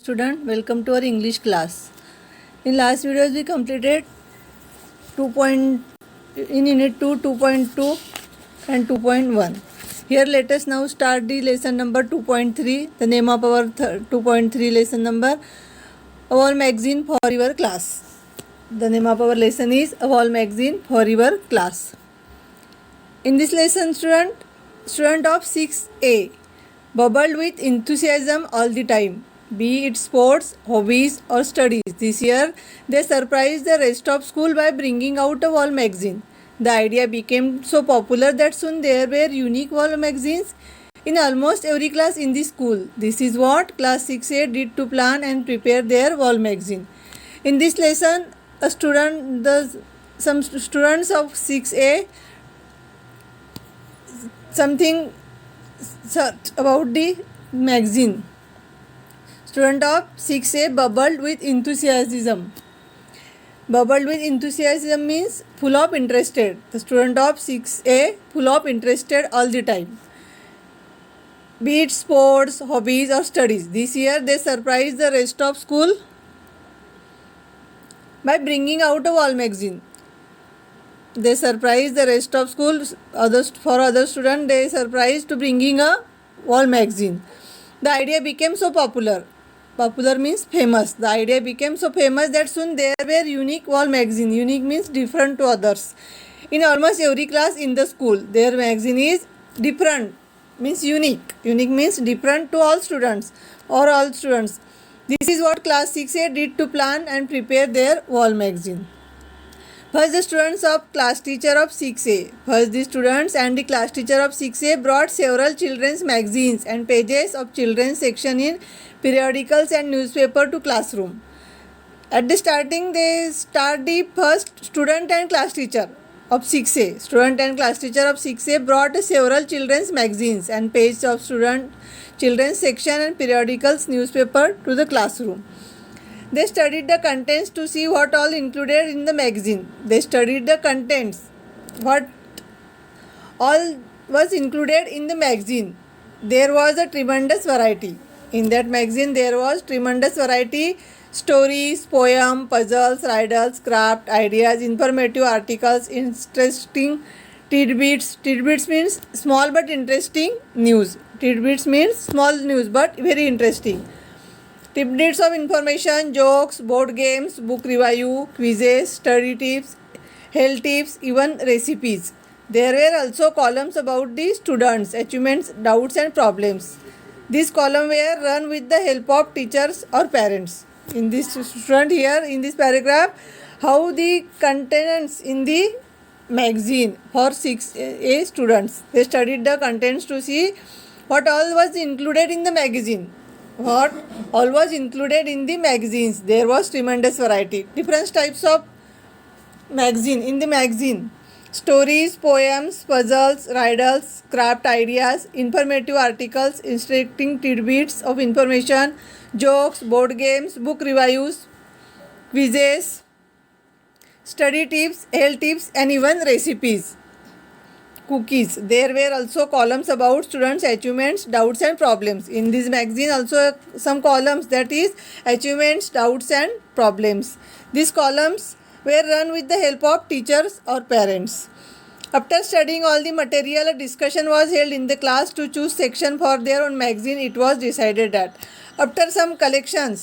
Student, welcome to our English class. In last videos we completed 2. In unit 2, 2.2 and 2.1. Here let us now start the lesson number 2.3. The name of our 2.3 lesson number, A Wall Magazine for Your Class. The name of our lesson is A Wall Magazine for Your Class. In this lesson, student of 6A bubbled with enthusiasm all the time, be it sports, hobbies or studies. This year, they surprised the rest of school by bringing out a wall magazine. The idea became so popular that soon there were unique wall magazines in almost every class in the school. This is what class 6A did to plan and prepare their wall magazine. In this lesson, some students of 6A something search about the magazine. Student of 6A bubbled with enthusiasm. Bubbled with enthusiasm means full of interested. The student of 6A full of interested all the time, be it sports, hobbies or studies. This year they surprised the rest of school by bringing out a wall magazine. They surprised the rest of school. For other students, they surprised to bringing a wall magazine. The idea became so popular. Popular means famous. The idea became so famous that soon there were unique wall magazine. Unique means different to others. In almost every class in the school, their magazine is different. Means unique. Unique means different to all students or all students. This is what class 6A did to plan and prepare their wall magazine. First, the students of class teacher of 6A. First, the students and the class teacher of 6A brought several children's magazines and pages of children's section in periodicals and newspaper to classroom. At the starting, they start the first student and class teacher of 6A. Student and class teacher of 6A brought several children's magazines and pages of children's section and periodicals newspaper to the classroom. They studied the contents to see what all included in the magazine. They studied the contents, what all was included in the magazine. There was a tremendous variety. In that magazine there was tremendous variety: stories, poems, puzzles, riddles, craft, ideas, informative articles, interesting tidbits. Tidbits means small but interesting news. Tidbits means small news but very interesting. Tidbits of information, jokes, board games, book review, quizzes, study tips, health tips, even recipes. There were also columns about the students' achievements, doubts and problems. These columns were run with the help of teachers or parents. In this student here, in this paragraph, how the contents in the magazine for 6A students. They studied the contents to see what all was included in the magazine. What all was included in the magazines. There was tremendous variety. Different types of magazine in the magazine: stories, poems, puzzles, riddles, craft ideas, informative articles, interesting tidbits of information, jokes, board games, book reviews, quizzes, study tips, health tips and even recipes. Cookies. There were also columns about students' achievements, doubts and problems. In this magazine also some columns, that is achievements, doubts and problems. These columns were run with the help of teachers or parents. After studying all the material, a discussion was held in the class to choose section for their own magazine. It was decided that after some collection,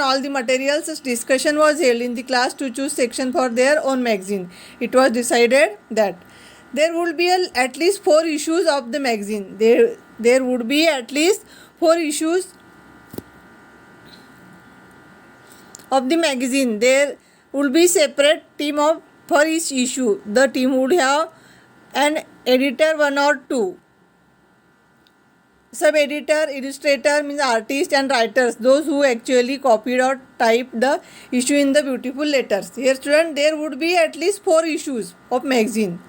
all the materials, discussion was held in the class to choose section for their own magazine. It was decided that there would be at least 4 issues of the magazine. There would be at least 4 issues of the magazine. There would be separate team for each issue. The team would have an editor, 1 or 2. Sub-editor, illustrator means artist and writers, those who actually copied or typed the issue in the beautiful letters. Here student, there would be at least 4 issues of magazine.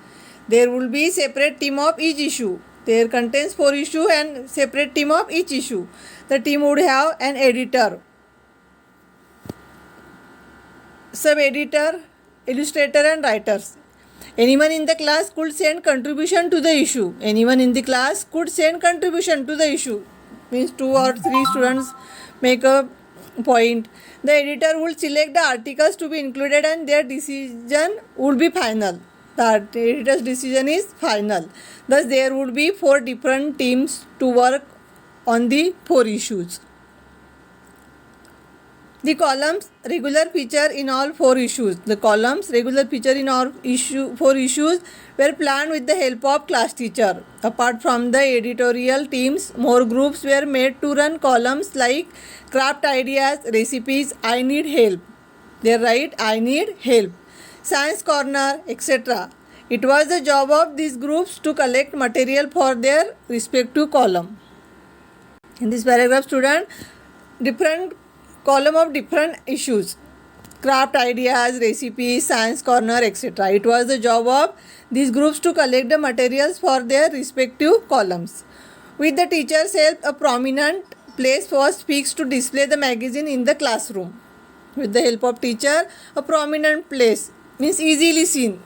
There will be separate team of each issue. There contains 4 issues and separate team of each issue. The team would have an editor, sub-editor, illustrator and writers. Anyone in the class could send contribution to the issue. Anyone in the class could send contribution to the issue. Means 2 or 3 students make a point. The editor would select the articles to be included and their decision would be final. The editor's decision is final. Thus, there would be 4 different teams to work on the 4 issues. The columns regular feature in all 4 issues. The columns regular feature in all 4 issues were planned with the help of class teacher. Apart from the editorial teams, more groups were made to run columns like craft ideas, recipes, I need help. They write I need help, science corner, etc. It was the job of these groups to collect material for their respective column. In this paragraph, student, different column of different issues, craft ideas, recipes, science corner, etc. It was the job of these groups to collect the materials for their respective columns. With the teacher's help, a prominent place was fixed to display the magazine in the classroom. With the help of teacher, a prominent place means easily seen.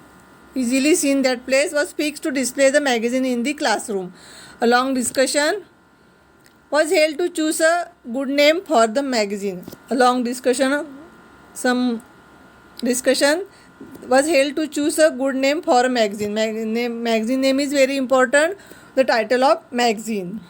Easily seen, that place was fixed to display the magazine in the classroom. A long discussion was held to choose a good name for the magazine. A long discussion, some discussion was held to choose a good name for a magazine. Magazine name is very important. The title of magazine.